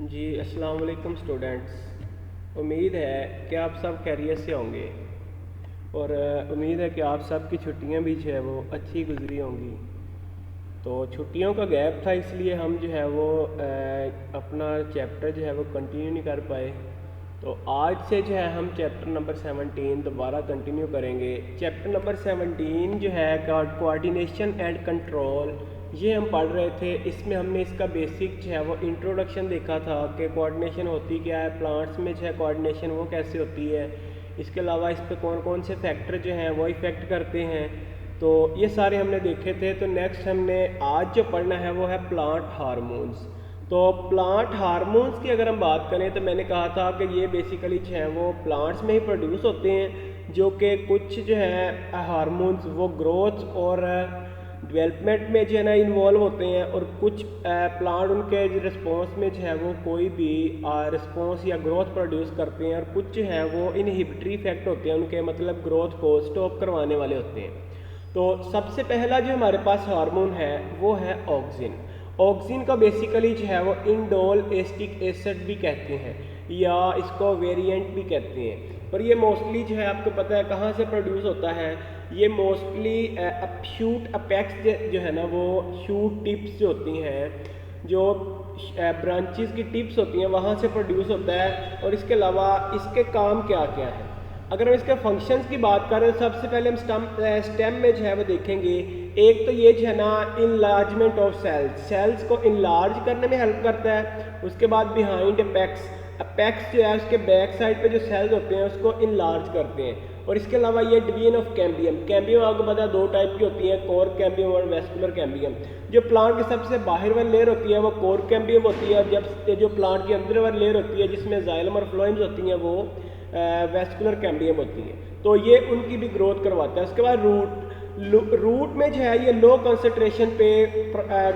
जी अस्सलाम वालेकुम स्टूडेंट्स। उम्मीद है कि आप सब खैरियत से होंगे और उम्मीद है कि आप सब की छुट्टियां भी जो है वो अच्छी गुजरी होंगी। तो छुट्टियों का गैप था, इसलिए हम जो है वो अपना चैप्टर जो है वो कंटिन्यू नहीं कर पाए। तो आज से जो है हम चैप्टर नंबर 17 दोबारा कंटिन्यू करेंगे। चैप्टर नंबर 17 जो है कोऑर्डिनेशन एंड कंट्रोल, ये हम पढ़ रहे थे। इसमें हमने इसका बेसिक जो है वो इंट्रोडक्शन देखा था कि कोऑर्डिनेशन होती क्या है, प्लांट्स में जो है कोऑर्डिनेशन वो कैसे होती है, इसके अलावा इस पर कौन कौन से फैक्टर जो हैं वो इफ़ेक्ट करते हैं। तो ये सारे हमने देखे थे। तो नेक्स्ट हमने आज जो पढ़ना है वो है प्लांट हार्मोन्स। तो प्लांट हार्मोन्स की अगर हम बात करें तो मैंने कहा था कि ये बेसिकली जो है वो प्लांट्स में ही प्रोड्यूस होते हैं, जो कि कुछ जो है हार्मोन्स वो ग्रोथ और डेवलपमेंट में जो है ना इन्वॉल्व होते हैं, और कुछ प्लांट उनके रिस्पॉन्स में जो है वो कोई भी रिस्पॉन्स या ग्रोथ प्रोड्यूस करते हैं, और कुछ जो है वो इनहिबिटरी इफेक्ट होते हैं उनके, मतलब ग्रोथ को स्टॉप करवाने वाले होते हैं। तो सबसे पहला जो हमारे पास हार्मोन है वो है ऑक्सिन। ऑक्सिन का बेसिकली जो है वो इंडोल एस्टिक एसिड भी कहते हैं या इसको वेरिएंट भी कहते हैं। पर ये मोस्टली जो है आपको पता है कहाँ से प्रोड्यूस होता है। ये मोस्टली शूट अपेक्स जो है ना वो शूट टिप्स जो होती हैं, जो ब्रांचेस की टिप्स होती हैं, वहाँ से प्रोड्यूस होता है। और इसके अलावा इसके काम क्या क्या है, अगर हम इसके फंक्शंस की बात करें तो सबसे पहले हम स्टेम में जो है वो देखेंगे। एक तो ये जो है ना इनलार्जमेंट ऑफ सेल्स को इनलार्ज करने में हेल्प करता है। उसके बाद बिहाइंड अपेक्स, अपेक्स जो है उसके बैक साइड पे जो सेल्स होते हैं उसको इनलार्ज करते हैं। और इसके अलावा ये डिवीजन ऑफ कैम्बियम, कैम्बियम आपको पता है दो टाइप की होती है, कोर कैम्बियम और वेस्कुलर कैम्बियम। जो प्लांट की सबसे बाहर वाली लेयर होती है वो कोर कैम्बियम होती है, जब जो प्लांट की अंदर वाली लेयर होती है जिसमें जाइलम और फ्लोएम्स होती हैं वो वेस्कुलर कैम्बियम होती है। तो ये उनकी भी ग्रोथ करवाता है। उसके बाद रूट में जो है ये लो कंसंट्रेशन पे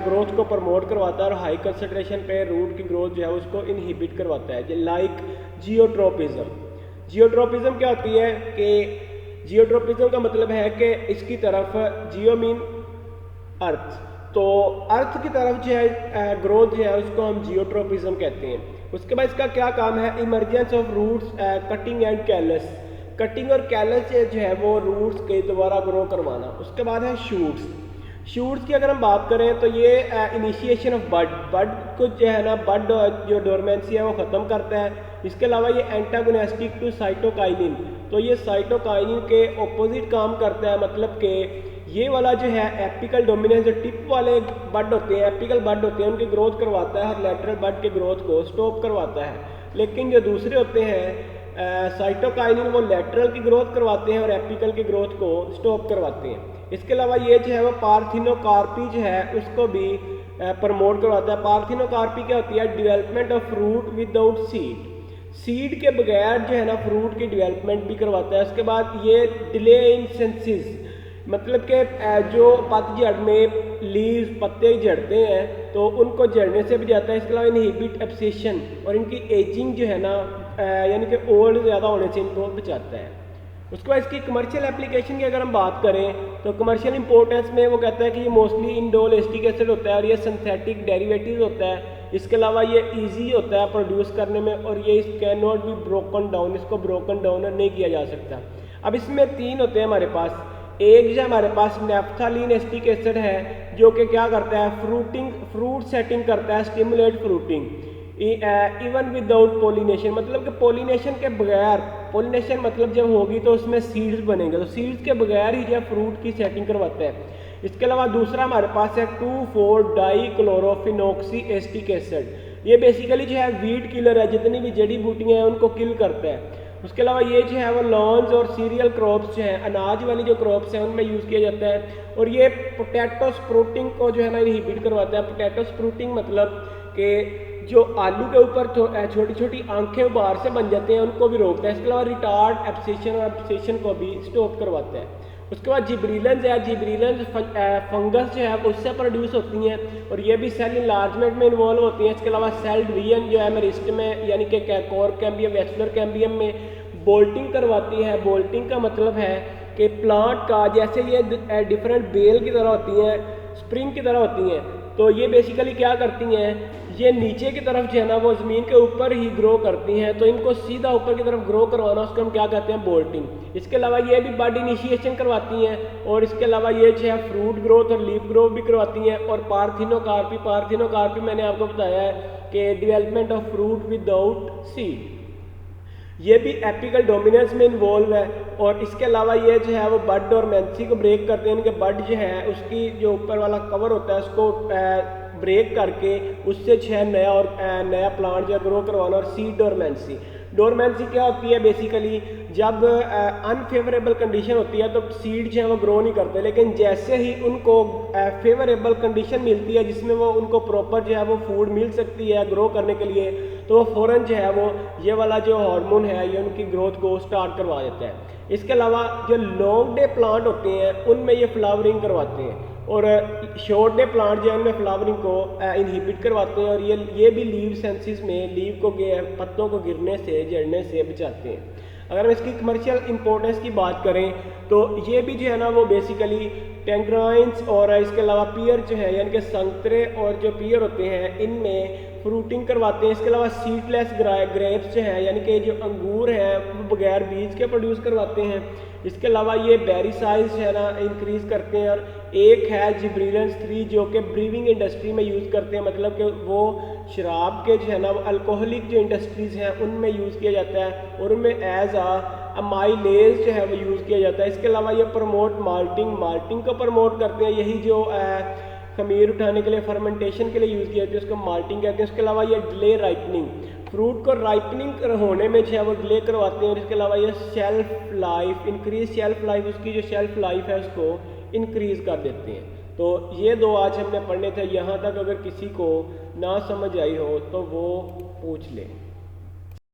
ग्रोथ को प्रमोट करवाता है, और हाई कंसंट्रेशन पे रूट की ग्रोथ जो है उसको इनहिबिट करवाता है, लाइक जियोट्रोपिज्म। जियोट्रोपिज्म क्या होती है कि जियोट्रोपिज्म का मतलब है कि इसकी तरफ, जियो मीन अर्थ, तो अर्थ की तरफ जो है ग्रोथ जो है उसको हम जियोट्रोपिज्म कहते हैं। उसके बाद इसका क्या काम है, emergence of roots, cutting and callus, cutting और कैलस जो है वो रूट्स के दोबारा ग्रो करवाना। उसके बाद है शूट्स। शूट्स की अगर हम बात करें तो ये इनिशिएशन ऑफ बड को जो है ना बड जो डोरमेंसी है वो ख़त्म करता है। इसके अलावा ये एंटागोनिस्टिक टू साइटोकाइनिन, तो ये साइटोकाइनिन के ऑपोजिट काम करता है, मतलब कि ये वाला जो है एपिकल डोमिनेंस, जो टिप वाले बड होते हैं, एपिकल बड होते हैं, उनकी ग्रोथ करवाता है और लेटरल बड के ग्रोथ को स्टॉप करवाता है। लेकिन जो दूसरे होते हैं साइटोकाइनिन, वो लेटरल की ग्रोथ करवाते हैं और एपिकल की ग्रोथ को स्टॉप करवाते हैं। इसके अलावा ये जो है वो पार्थिनोकार्पी जो है उसको भी प्रमोट करवाता है। पार्थिनोकार्पी क्या होती है, development of fruit without seed, seed के बगैर जो है ना फ्रूट की डेवलपमेंट भी करवाता है। उसके बाद ये डिले इन सेंसिस, मतलब कि जो पतझड़ में लीव्स पत्ते झड़ते हैं तो उनको झड़ने से भी जाता है। इसके अलावा इनहिबिट एब्सेशन, और इनकी एजिंग जो है ना यानी कि ओल्ड ज़्यादा होने से इनको बचाता है। उसके बाद इसकी कमर्शियल एप्लीकेशन की अगर हम बात करें तो कमर्शियल इंपॉर्टेंस में वो कहता है कि ये मोस्टली इंडोल एस्टिक एसिड होता है और ये सिंथेटिक डेरिवेटिव होता है। इसके अलावा ये इजी होता है प्रोड्यूस करने में, और ये can not be broken down, इसको ब्रोकन डाउन नहीं किया जा सकता। अब इसमें तीन होते हैं हमारे पास। एक जो हमारे पास नेफ्थालीन एस्टिक एसिड है जो कि क्या करता है, फ्रूट सेटिंग करता है, stimulate fruiting even without pollination, मतलब कि पोलिनेशन के बगैर, पोलिनेशन मतलब जब होगी तो उसमें सीड्स बनेंगे, तो सीड्स के बगैर ही जो फ्रूट की सेटिंग करवाता है। इसके अलावा दूसरा हमारे पास है 2,4-डाइक्लोरोफिनॉक्सी एस्टिक एसिड, ये बेसिकली जो है वीड किलर है, जितनी भी जड़ी बूटियाँ हैं उनको किल करता है। उसके अलावा ये जो है वो लॉन्स और सीरियल क्रॉप्स जो हैं, अनाज वाली जो क्रॉप्स हैं उनमें यूज़ किया जाता है। और ये पोटैटो स्प्रूटिंग को जो है ना इनहिबिट करवाता है। पोटैटो स्प्रूटिंग मतलब कि जो आलू के ऊपर छोटी छोटी आंखें बाहर से बन जाते हैं उनको भी रोकता है। इसके अलावा रिटार्ड एब्सेशन और एब्सेशन को भी स्टॉप करवाता है। उसके बाद जिब्रीलेंस है, जिब्रीलेंस फंगस जो है उससे प्रोड्यूस होती हैं और ये भी सेल इनलार्जमेंट में इन्वॉल्व होती हैं। इसके अलावा सेल डिवीजन जो है मेरिस्ट में, यानी कि कोर कैम्बियम वेस्कुलर कैम्बियम में बोल्टिंग करवाती है। बोल्टिंग का मतलब है कि प्लांट का, जैसे ये डिफरेंट बेल की तरह होती हैं, स्प्रिंग की तरह होती हैं, तो ये बेसिकली क्या करती हैं, ये नीचे की तरफ जो है ना वो ज़मीन के ऊपर ही ग्रो करती हैं, तो इनको सीधा ऊपर की तरफ ग्रो करवाना उसको हम क्या कहते हैं, बोल्टिंग। इसके अलावा ये भी बड इनिशिएशन करवाती हैं, और इसके अलावा ये जो है फ्रूट ग्रोथ और लीफ ग्रोथ भी करवाती हैं। और पार्थिनोकार्पी मैंने आपको बताया है कि development of fruit without seed, ये भी एपिकल डोमिनेंस में इन्वॉल्व है। और इसके अलावा ये जो है वो बड और मेंसी को ब्रेक करते हैं। इनके बड जो है उसकी जो ऊपर वाला कवर होता है उसको ब्रेक करके उससे जो है नया प्लांट जो ग्रो करवाना। और सीड डोरमेंसी क्या होती है, बेसिकली जब अनफेवरेबल कंडीशन होती है तो सीड जो है वो ग्रो नहीं करते, लेकिन जैसे ही उनको फेवरेबल कंडीशन मिलती है जिसमें वो उनको प्रॉपर जो है वो फूड मिल सकती है ग्रो करने के लिए, तो वो फ़ौरन जो है वो ये वाला जो हार्मोन है ये उनकी ग्रोथ को स्टार्ट करवा देता है। इसके अलावा जो लॉन्ग डे प्लांट होते हैं उनमें ये फ्लावरिंग करवाते हैं, और शॉर्ट डे प्लांट जो है उनमें फ्लावरिंग को इनहिबिट करवाते हैं। और ये भी लीव सेंसिस में लीव को पत्तों को गिरने से झड़ने से बचाते हैं। अगर हम इसकी कमर्शियल इंपॉर्टेंस की बात करें तो ये भी जो है ना वो बेसिकली टेंग्राइन्स और इसके अलावा पियर जो है यानी कि संतरे और जो पियर होते हैं इनमें फ्रूटिंग करवाते हैं। इसके अलावा सीडलेस ग्रेप्स जो है यानी कि जो अंगूर हैं वो बगैर बीज के प्रोड्यूस करवाते हैं। इसके अलावा ये बेरी साइज है ना इंक्रीज़ करते हैं। और एक है जिब्रिलेंस 3 जो कि ब्रीविंग इंडस्ट्री में यूज़ करते हैं, मतलब कि वो शराब के जो है ना वो अल्कोहलिक जो इंडस्ट्रीज़ हैं उनमें यूज़ किया जाता है, और उनमें एज अमाइलेज जो है वो यूज़ किया जाता है। इसके अलावा ये प्रमोट माल्टिंग को प्रमोट करते हैं। यही जो खमीर उठाने के लिए फर्मेंटेशन के लिए यूज़ किया जाती है उसको माल्टिंग कहते हैं। इसके अलावा ये डिले राइपनिंग, फ्रूट को राइपनिंग होने में जो है वो डिले करवाते हैं। और इसके अलावा ये शेल्फ लाइफ उसकी जो शेल्फ लाइफ है उसको इंक्रीज़ कर देते हैं। तो ये दो आज हमने पढ़ने थे। यहाँ तक अगर किसी को ना समझ आई हो तो वो पूछ ले।